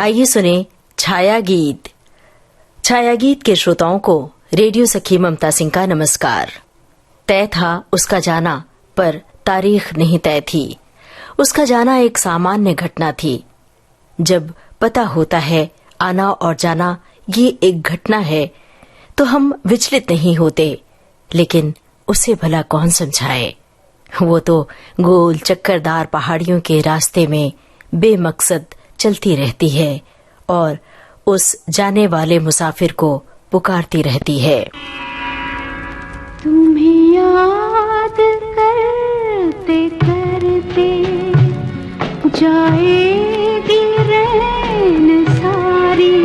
आइए सुने छाया गीत। छाया गीत के श्रोताओं को रेडियो सखी ममता सिंह का नमस्कार। तय था उसका जाना, पर तारीख नहीं तय थी। उसका जाना एक सामान्य घटना थी। जब पता होता है आना और जाना ये एक घटना है तो हम विचलित नहीं होते, लेकिन उसे भला कौन समझाए। वो तो गोल चक्करदार पहाड़ियों के रास्ते में बेमकसद चलती रहती है और उस जाने वाले मुसाफिर को पुकारती रहती है। तुम्हें याद करते करते जाएगी रैन सारी,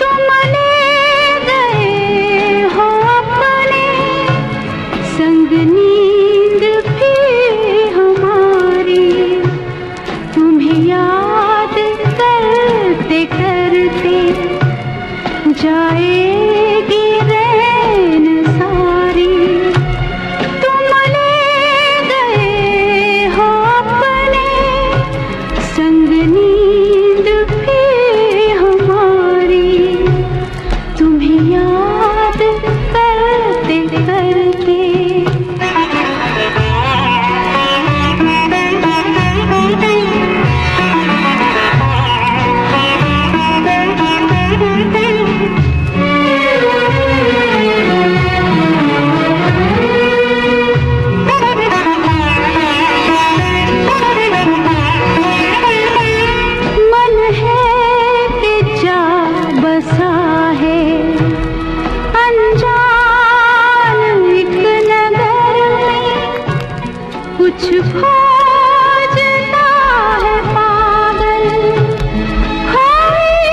तुम ले गए हो अपने संग नींद भी हमारी। तुम्हें याद करते करते जाएगी रैन सारी, तुम ले गए हो अपने संग नींद भी हमारी। तुम्हें याद करते करते मन है कि जा बसा है अनजान एक नगर में, कुछ खोजता है पागल खोई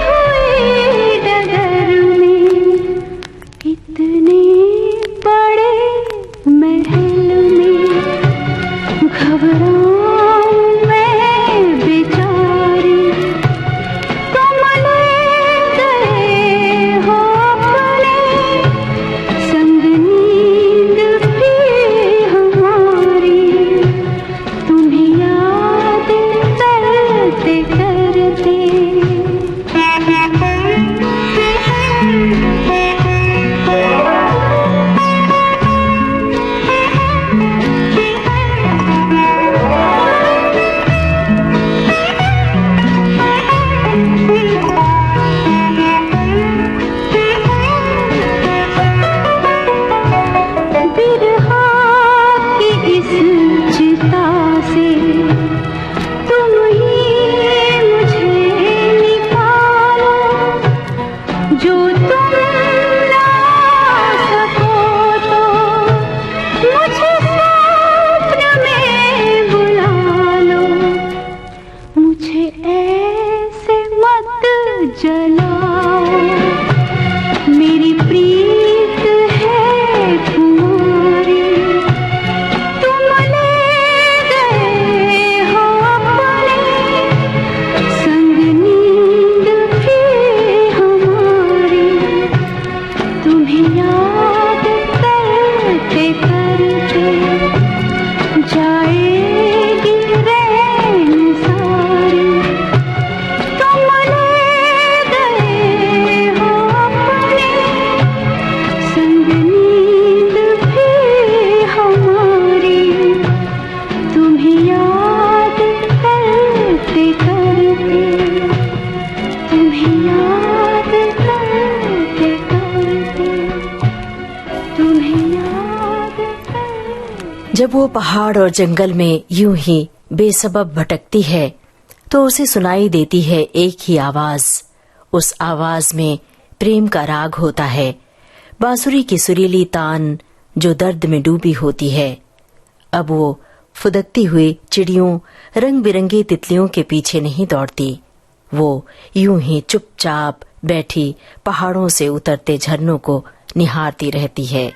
हुई डगर में। इतने बड़े महल में घबराऊं मैं बेचारी, तुम ले गए हो अपने संग नींद भी हमारी। तुम्हें याद करते करते बिरहा की इस चिता से तुम ही मुझे निकालो, जो तुम ना सको तो मुझे स्वप्न में बुला लो। मुझे ऐसे मत जलाओ, मेरी प्रीत है तुम्हारी। तुम ले गए हो अपने संग नींद भी हमारी। तुम्हें याद करते करते जाएगी रैन सारी, तुम ले गए हो अपने संग नींद भी हमारी। तुम्हें याद करते करते तुम्हें याद करते करते तुम्हें याद करते। जब वो पहाड़ और जंगल में यूं ही बेसबब भटकती है तो उसे सुनाई देती है एक ही आवाज। उस आवाज में प्रेम का राग होता है, बांसुरी की सुरीली तान जो दर्द में डूबी होती है। अब वो फुदकती हुई चिड़ियों, रंग बिरंगी तितलियों के पीछे नहीं दौड़ती। वो यूं ही चुपचाप बैठी पहाड़ों से उतरते झरनों को निहारती रहती है।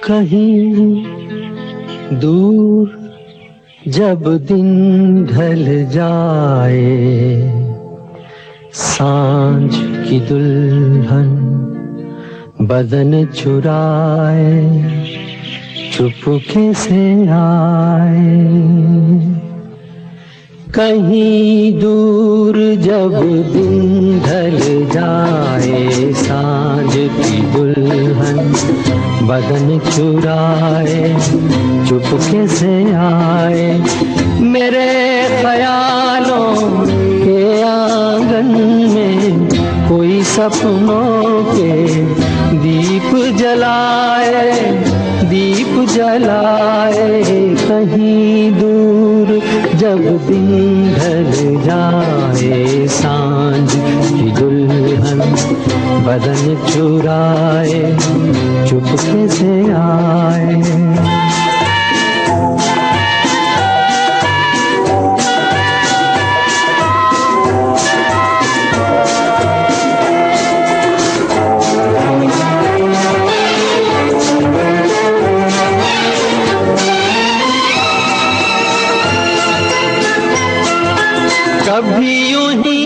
कहीं दूर जब दिन ढल जाए, सांझ की दुल्हन बदन चुराए चुपके से आए। कहीं दूर जब दिन ढल जाए, सांझ की दुल्हन बदन चुराए चुपके से आए। मेरे ख्यालों के आंगन में कोई सपनों के दीप जलाए, दीप जलाए। कहीं दूर जब दिन ढल जाए, सांझ की दुल्हन बदन चुराए चुपके से आए। कभी यूं ही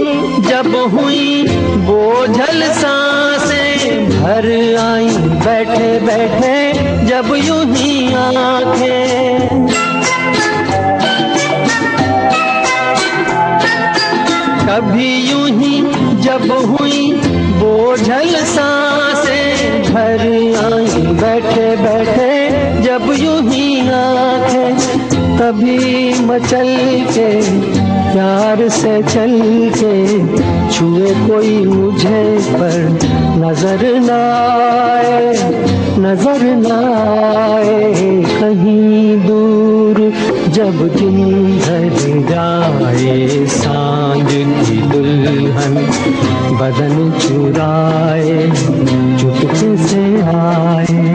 जब हुई बोझल सांसें भर आई, बैठे बैठे जब यूं ही आंखें। कभी यूं ही जब हुई बोझल सांसें भर आई, बैठे बैठे जब यूं ही आंखें। तभी मचल के प्यार से चल के छुए कोई मुझे पर नजर न आए, नजर न आए। कहीं दूर जब दिन ढल जाए, सांझ की दुल्हन बदन चुराए चुपके से आए।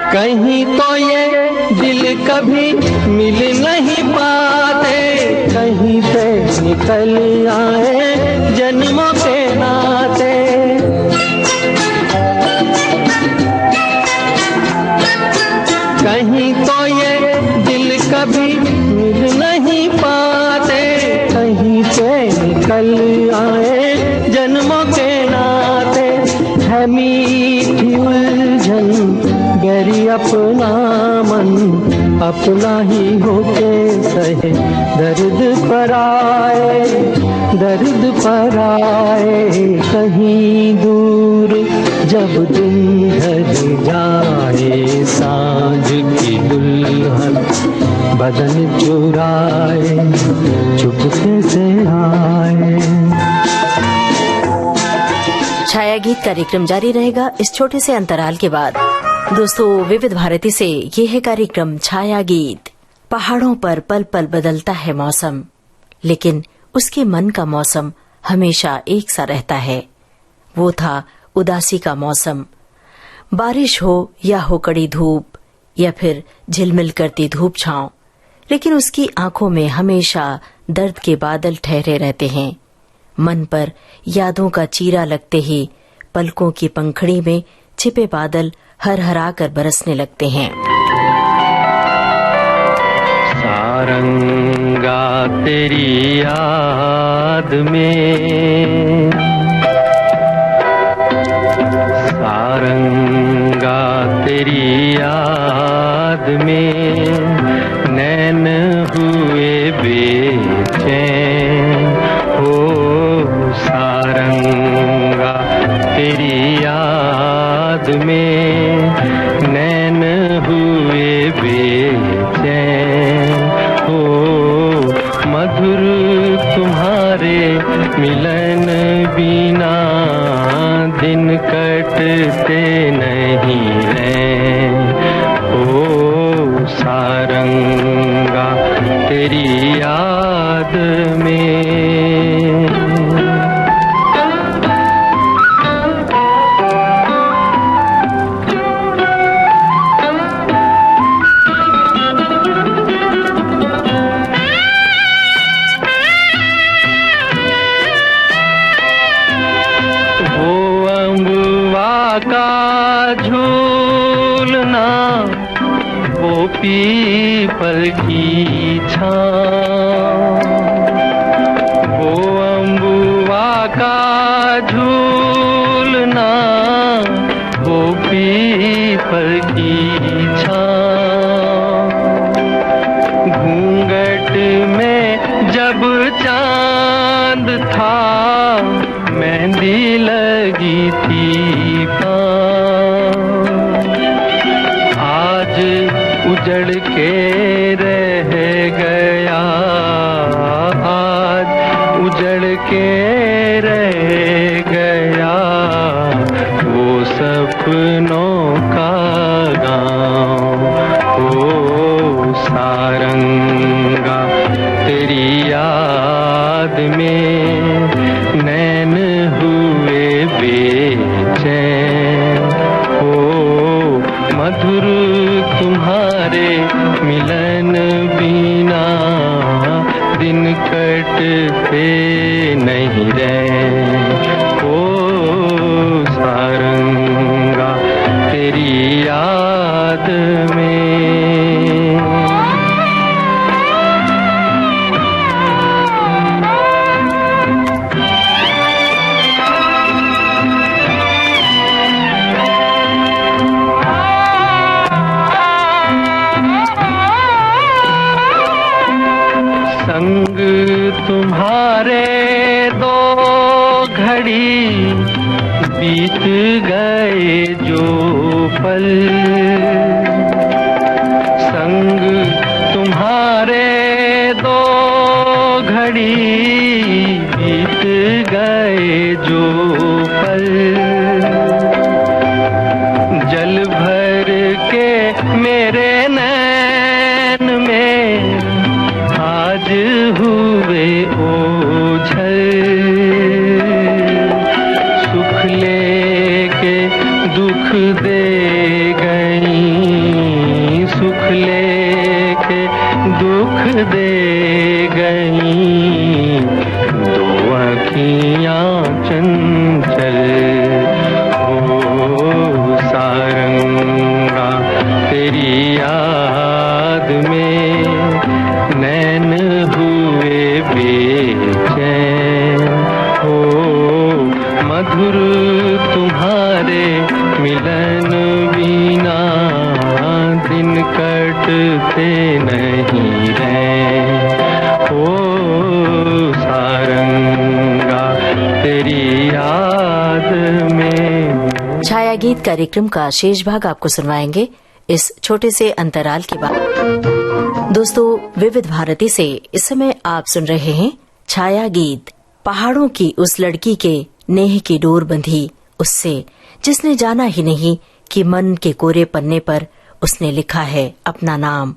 कहीं तो ये दिल कभी मिल नहीं पाते, कहीं पे निकल आए जन्मों के नाते। कहीं तो ये दिल कभी मिल नहीं पाते, कहीं पे निकल आए जन्मों के नाते। है मीठी उलझन गहरी अपना मन, अपना ही होके सहे दर्द पर आए, दर्द पर आए। कहीं दूर जब दिन ढल जाए, सांझ की दुल्हन बदन चुराए चुपके से आए। छाया गीत कार्यक्रम जारी रहेगा इस छोटे से अंतराल के बाद। दोस्तों, विविध भारती से ये है कार्यक्रम छाया गीत। पहाड़ों पर पल पल बदलता है मौसम, लेकिन उसके मन का मौसम हमेशा एक सा रहता है। वो था उदासी का मौसम। बारिश हो या हो कड़ी धूप या फिर झिलमिल करती धूप छांव, लेकिन उसकी आंखों में हमेशा दर्द के बादल ठहरे रहते हैं। मन पर यादों का चीरा लगते ही पलकों की पंखड़ी में छिपे बादल हरहरा कर बरसने लगते हैं। सारंगा तेरी याद में, सारंगा तेरी याद में नैन हुए बेचैन। हो सारंगा तेरी याद में नैन हुए बेचैन। हो मधुर तुम्हारे मिलन बिना दिन कटते नहीं हैं। ओ सारंगा तेरी याद में। चांद था, मेहंदी लगी थी पाँव। आज उजड़ के रह गया, आज उजड़ के रह गया वो सपनों का गाँव। ओ सारंगा तेरी याद में नैन हुए बेचैन। ओ मधुर तुम्हारे मिलन बिना दिन कटते नहीं रहे। ओ सारंगा तेरी याद में। संग तुम्हारे दो घड़ी बीत गए जो पल, संग तुम्हारे दो घड़ी बीत गए जो पल। जल भर के मेरे नैन में आज हुए ओझल। सुख लेके दुख दे गई, सुख लेके दुख दे गई दो आँखियाँ चंचल। ओ सारंगा तेरी याद में नैन हुए बेचैन। हो मधुर तुम्हारे मिलन बिना दिन कटते नहीं रहे। हो सारंगा तेरी याद में। छाया गीत कार्यक्रम का शेष भाग आपको सुनवाएंगे इस छोटे से अंतराल के बाद। दोस्तों, विविध भारती से इस समय आप सुन रहे हैं छाया गीत। पहाड़ों की उस लड़की के नेह की डोर बंधी उससे, जिसने जाना ही नहीं कि मन के कोरे पन्ने पर उसने लिखा है अपना नाम।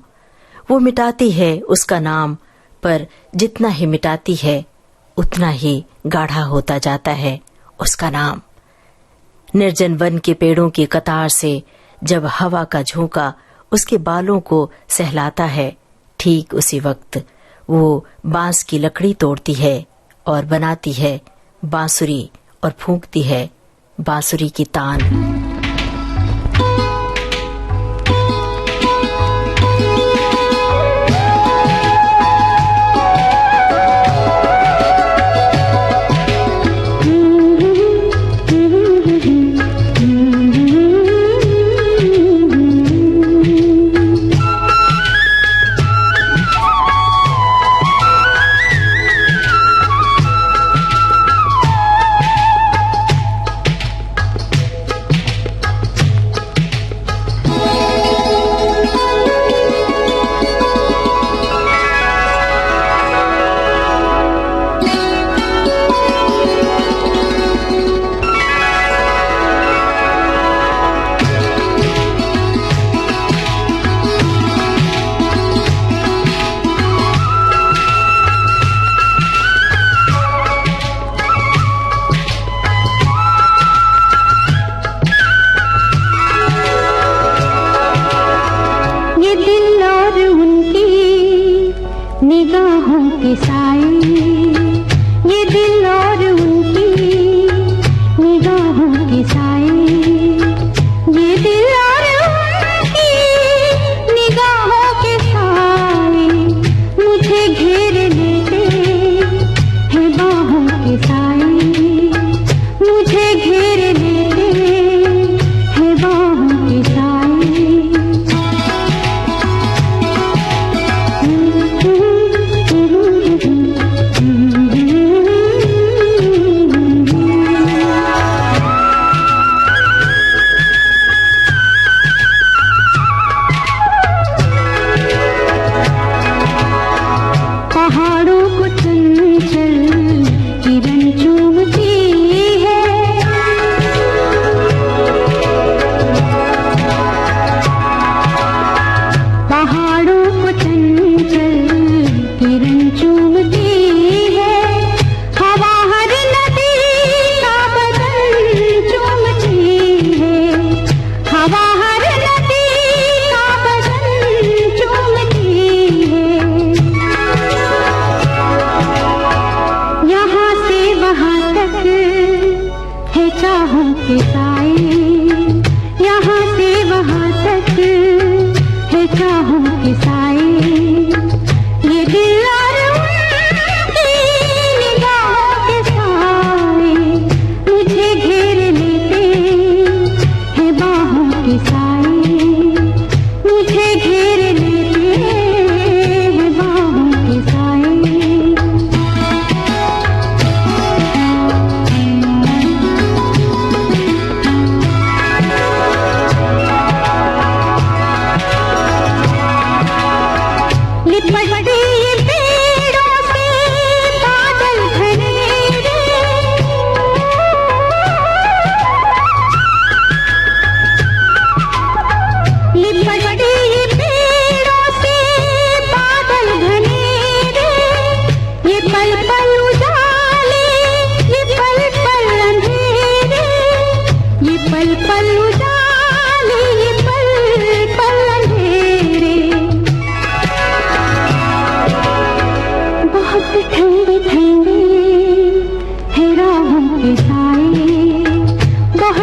वो मिटाती है उसका नाम, पर जितना ही मिटाती है उतना ही गाढ़ा होता जाता है उसका नाम। निर्जन वन के पेड़ों की कतार से जब हवा का झोंका उसके बालों को सहलाता है, ठीक उसी वक्त वो बांस की लकड़ी तोड़ती है और बनाती है बांसुरी और फूंकती है बांसुरी की तान।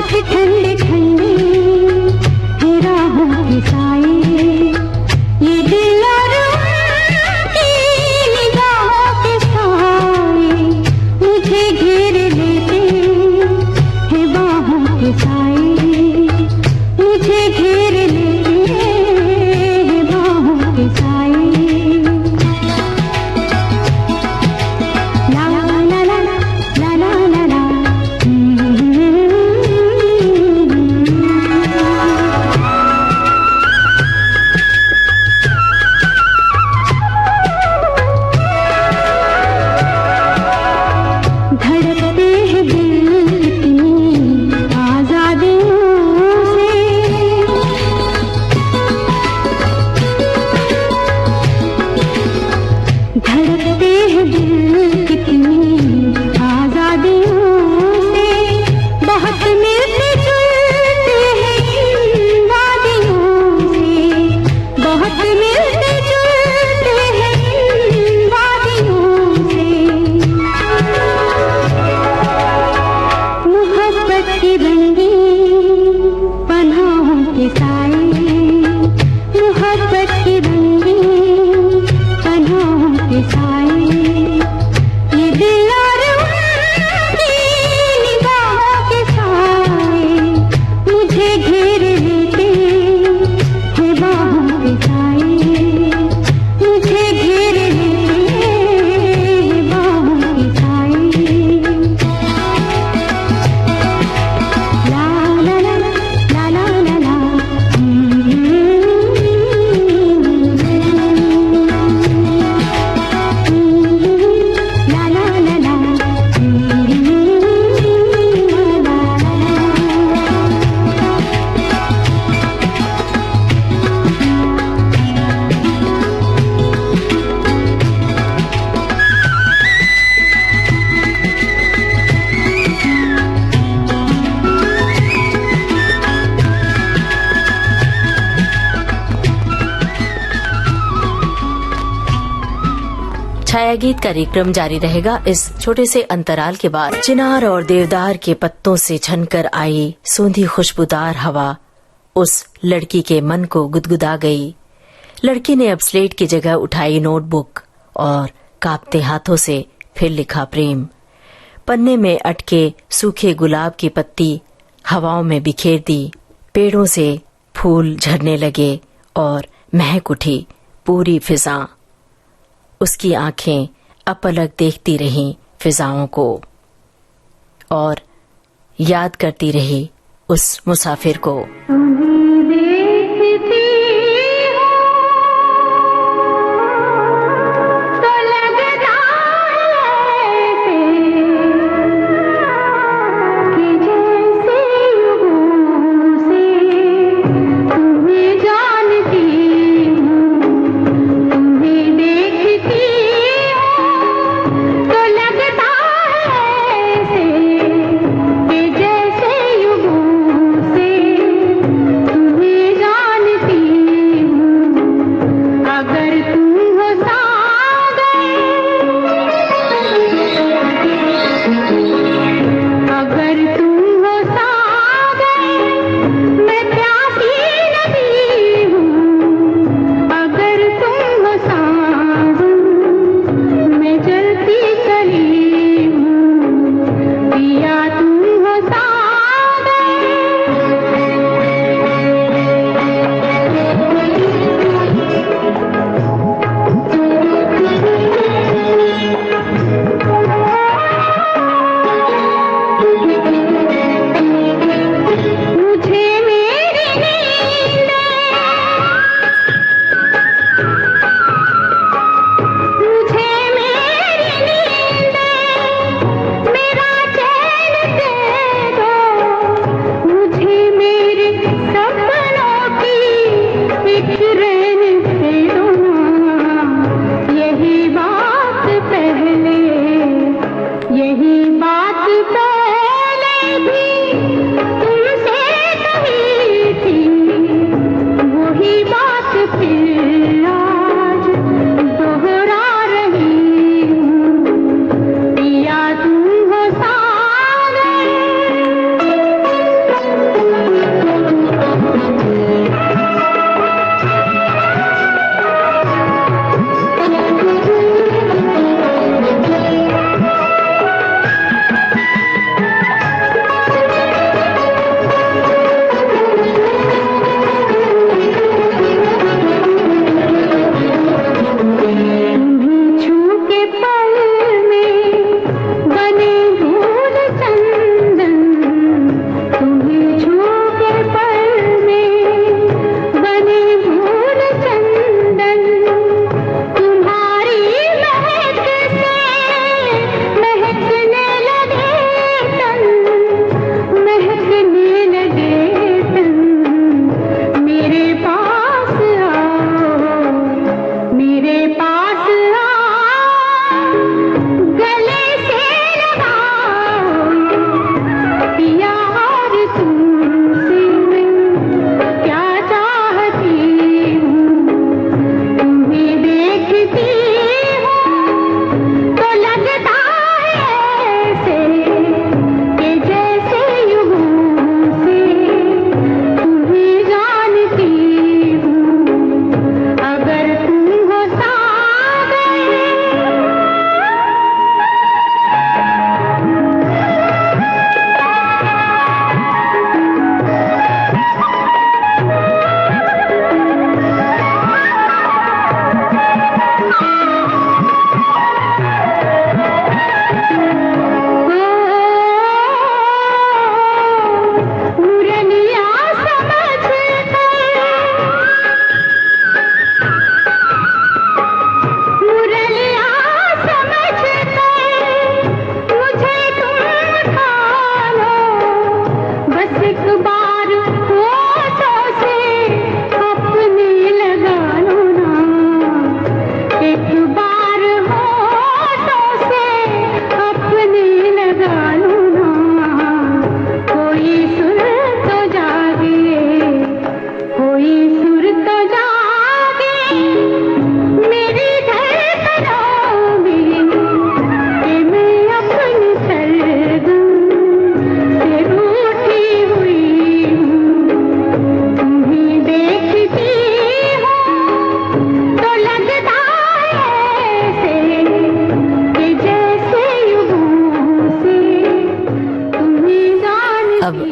बहुत ठंडे ठंडे है राहों के साए, ये दिल और उनकी निगाहों के साए मुझे घेर लेते हैं बाहों के साए, मुझे घेर लेते हैं बाहों के साए। ला ला ला ला ला ला ला धड़कते हैं दिल इतनी आजादियों से, धड़कते हैं दिल कितनी आजादियों से, बहुत मिलते जुलते हैं इन वादियों से, बहुत मिलते जुलते हैं इन वादियों से। मोहब्बत की रंगीन पनाहों के साए, मोहब्बत की रंगीन पनाहों के साए, ये दिल और उनकी निगाहों के साए मुझे घेर लेते हैं बाहों के साए, मुझे घेर लेते हैं बाहों के साए। ला ला ला ला ला ला ला ला ला ला ला छायागीत कार्यक्रम जारी रहेगा इस छोटे से अंतराल के बाद। चिनार और देवदार के पत्तों से छनकर आई सूंधी खुशबूदार हवा उस लड़की के मन को गुदगुदा गई। लड़की ने अब स्लेट की जगह उठाई नोटबुक और कांपते हाथों से फिर लिखा प्रेम। पन्ने में अटके सूखे गुलाब की पत्ती हवाओं में बिखेर दी। पेड़ों से फूल झरने लगे और महक उठी पूरी फिजा। उसकी आंखें अपलक देखती रहीं फिजाओं को और याद करती रही उस मुसाफिर को। जैसे युगों से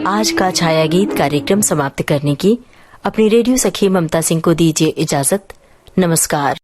आज का छाया गीत कार्यक्रम समाप्त करने की अपनी रेडियो सखी ममता सिंह को दीजिए इजाजत। नमस्कार।